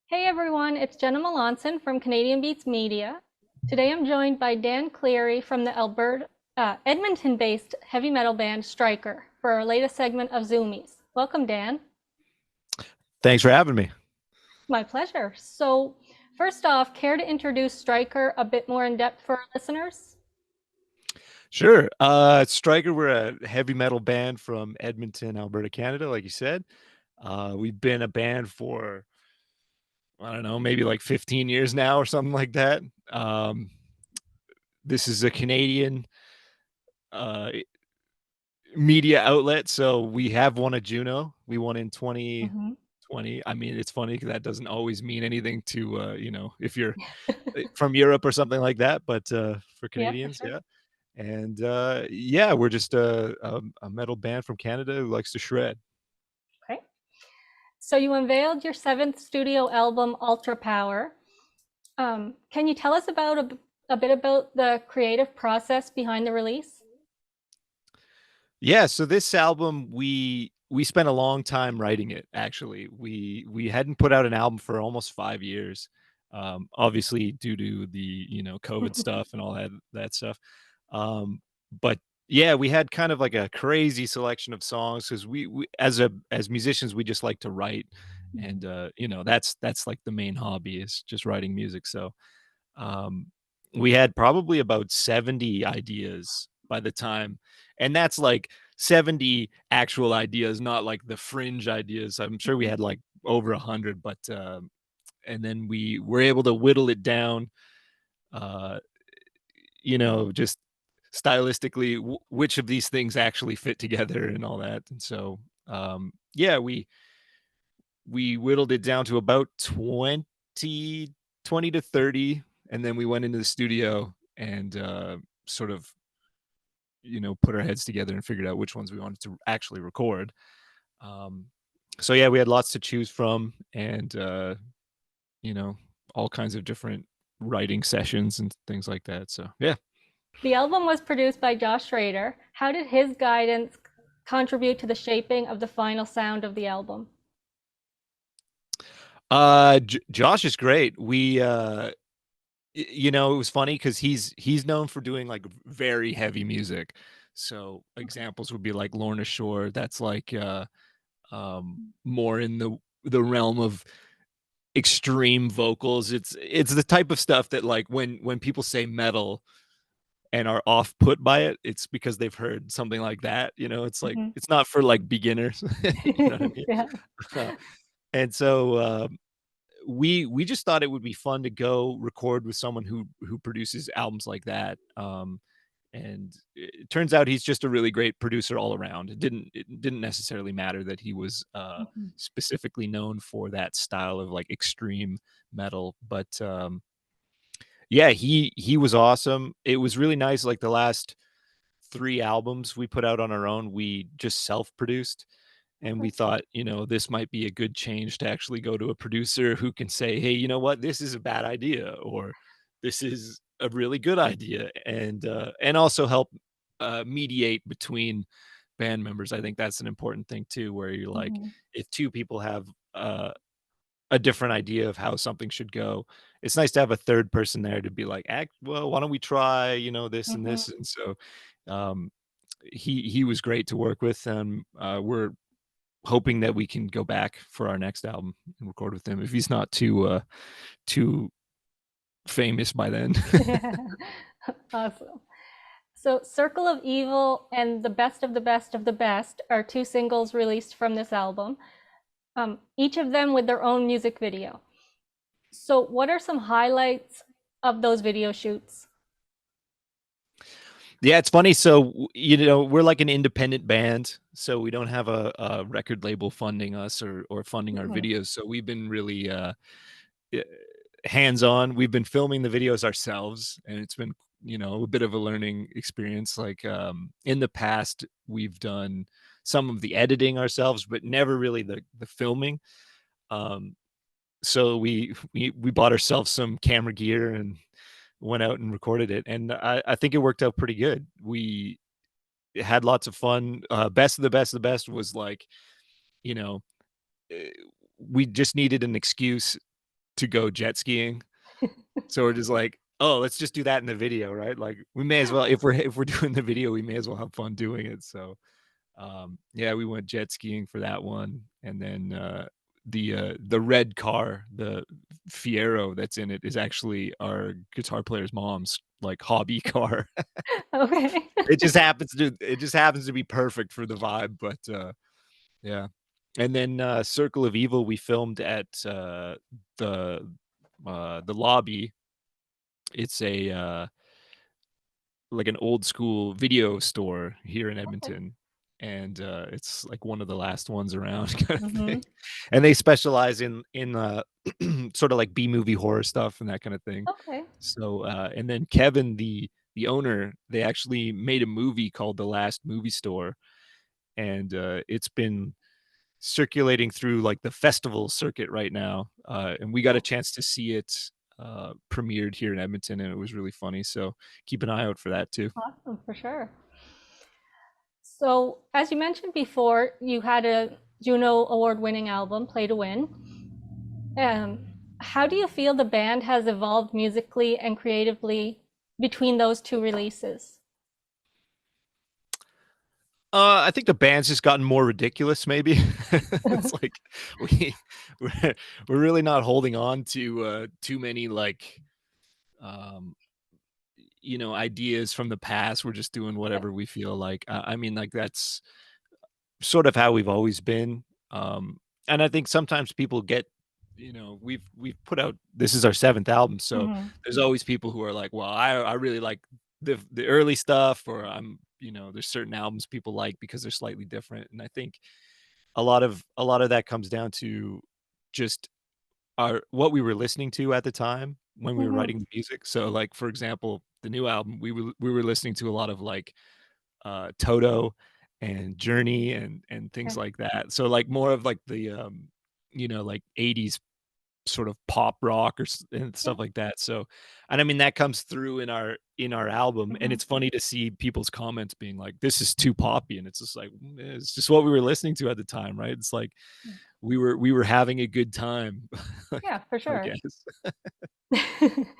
Hey everyone, it's Jenna Melanson from Canadian Beats Media. Today I'm joined by Dan Cleary from the Edmonton-based heavy metal band Striker for our latest segment of Zoomies. Welcome, Dan. Thanks for having me. My pleasure. So, first off, care to introduce Striker a bit more in depth for our listeners? Sure. Striker, we're a heavy metal band from Edmonton, Alberta, Canada, like you said. We've been a band for, I don't know, maybe like 15 years now or something like that. Um, this is a Canadian uh, media outlet, so we have won a Juno. We won in Hmm. 2020. I mean, it's funny because that doesn't always mean anything to, if you're from Europe or something like that, but for Yeah, for Canadians, sure. yeah. And yeah, we're just a metal band from Canada who likes to shred. Okay. So, you unveiled your seventh studio album, Ultra Power. Can you tell us about a bit about the creative process behind the release? Yeah, so this album we spent a long time writing it. Actually, we hadn't put out an album for almost 5 years, obviously due to the COVID stuff and all that stuff. But yeah, we had kind of like a crazy selection of songs because we as musicians we just like to write, and that's like the main hobby is just writing music. So um, we had probably about 70 ideas by the time, and that's like 70 actual ideas, not like the fringe ideas. I'm sure we had like over 100, but and then we were able to whittle it down, uh, just stylistically, which of these things actually fit together and all that. And so, yeah, we whittled it down to about 20 to 30, and then we went into the studio and sort of put our heads together and figured out which ones we wanted to actually record. um, so yeah, we had lots to choose from, and you know all kinds of different writing sessions and things like that. So yeah. The album was produced by Josh Schrader. How did his guidance contribute to the shaping of the final sound of the album? Josh is great. It was funny because he's known for doing like very heavy music. So examples would be like Lorna Shore. That's like more in the realm of extreme vocals. It's the type of stuff that, like, when people say metal and are off put by it, it's because they've heard something like that. It's like Mhm. it's not for like beginners. You know what I mean? Yeah. And so we just thought it would be fun to go record with someone who produces albums like that. And it turns out he's just a really great producer all around. It didn't necessarily matter that he was Mhm. specifically known for that style of like extreme metal, but yeah, he was awesome. It was really nice. Like the last three albums we put out on our own, we just self-produced, and we Okay. thought, this might be a good change to actually go to a producer who can say, hey, you know what, this is a bad idea, or this is a really good idea, and also help mediate between band members. I think that's an important thing too, where you're like, Mhm. if two people have a different idea of how something should go, it's nice to have a third person there to be like, act well, why don't we try, this and Mhm. this. And so um he was great to work with, and we're hoping that we can go back for our next album and record with him if he's not too famous by then. Awesome. So, Circle of Evil and The Best of the Best of the Best are two singles released from this album, each of them with their own music video. So, what are some highlights of those video shoots? Yeah, it's funny. So we're like an independent band, so we don't have a record label funding us or funding our Mhm. videos. So we've been really eh, hands on. We've been filming the videos ourselves, and it's been a bit of a learning experience. Like in the past, we've done some of the editing ourselves, but never really the filming. Um, so we bought ourselves some camera gear and went out and recorded it, and I think it worked out pretty good. We had lots of fun. Best of the best of the best was like, you know, eh, we just needed an excuse to go jet skiing. So we're just like, oh, let's just do that in the video, right? Like we may as well, if we're doing the video, we may as well have fun doing it. So yeah, we went jet skiing for that one, and then the red car, the Fiero that's in it, is actually our guitar player's mom's like hobby car. Okay. It just happens to be perfect for the vibe, but yeah. And then Circle of Evil we filmed at the the lobby. It's a like an old school video store here in Okay. Edmonton, and it's like one of the last ones around kind of thing. Hmm. And they specialize in sort of like B-movie horror stuff and that kind of thing. Okay. So and then Kevin, the owner, they actually made a movie called The Last Movie Store, and it's been circulating through like the festival circuit right now, and we got a Oh, chance to see it premiered here in Edmonton, and it was really funny. So keep an eye out for that too. awesome, for sure. So, as you mentioned before, you had a Juno award-winning album, Play to Win. Um, how do you feel the band has evolved musically and creatively between those two releases? I think the band's just gotten more ridiculous, maybe. It's like we we're we're really not holding on to too many like um ideas from the past. We're just doing Okay. whatever we feel like. I mean, like that's sort of how we've always been. And I think sometimes people get, we've put out, this is our seventh album, so Hmm. there's always people who are like, well, I really like the early stuff, or there's certain albums people like because they're slightly different. And I think a lot of that comes down to just our what we were listening to at the time when we were Hmm. writing the music. So like for example, the new album, we were listening to a lot of like Toto and Journey and things Okay. like that. So like more of like the like 80s sort of pop rock and Yeah. stuff like that. So and I mean that comes through in our album, and Hmm. it's funny to see people's comments being like this is too poppy, and it's just like it's just what we were listening to at the time, right? It's like we were having a good time. Yeah, for I sure. guess.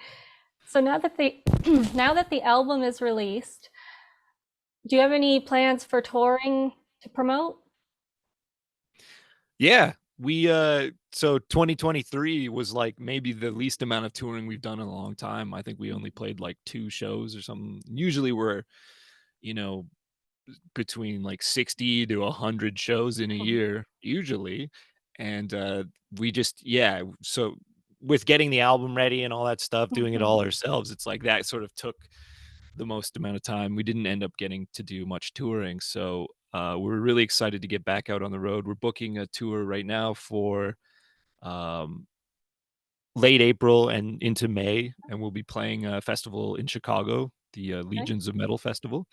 So now that the now that the album is released, do you have any plans for touring to promote? Yeah, we so 2023 was like maybe the least amount of touring we've done in a long time. I think we only played like 2 shows or something. Usually we're, you know, between like 60 to 100 shows in a year usually. And we just yeah, so with getting the album ready and all that stuff, doing it Mhm. all ourselves, it's like that sort of took the most amount of time. We didn't end up getting to do much touring, so we're really excited to get back out on the road. We're booking a tour right now for um, late April and into May, and we'll be playing a festival in Chicago, the Okay. Legions of Metal Festival.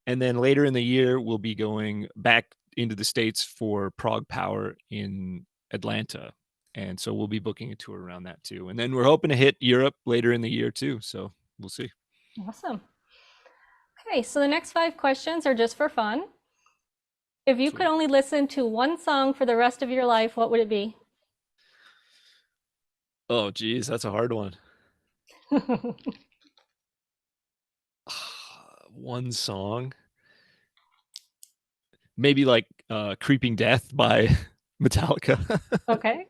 And then later in the year, we'll be going back into the States for Prague Power in Atlanta. And so we'll be booking a tour around that too. And then we're hoping to hit Europe later in the year too. So we'll see. Awesome. Okay, so the next 5 questions are just for fun. If you could Sweet. only listen to one song for the rest of your life, what would it be? Oh, geez, that's a hard one. One song, maybe like Creeping Death by Metallica. Okay.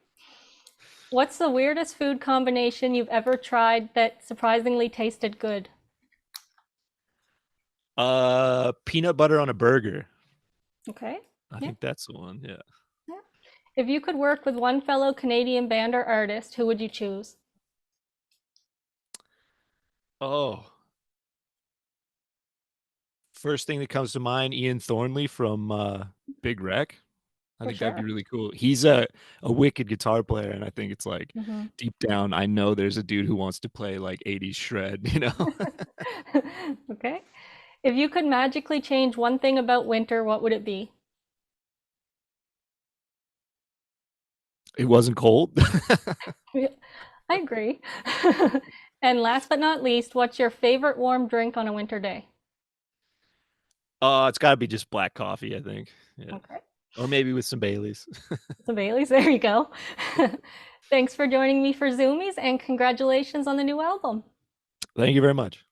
What's the weirdest food combination you've ever tried that surprisingly tasted good? Peanut butter on a burger. Okay. I Yeah. think that's the one. Yeah. Yeah. If you could work with one fellow Canadian band or artist, who would you choose? Oh, first thing that comes to mind, Ian Thornley from Big Wreck. I For think that'd be sure. really cool. He's a wicked guitar player, and I think it's like Hmm. deep down, I know there's a dude who wants to play like 80s shred. Okay. If you could magically change one thing about winter, what would it be? It wasn't cold. Yeah, I agree. And last but not least, what's your favorite warm drink on a winter day? It's got to be just black coffee, I think. Yeah. Okay. Or maybe with some Baileys. So Bailey's, there you go. Thanks for joining me for Zoomies, and congratulations on the new album. Thank you very much.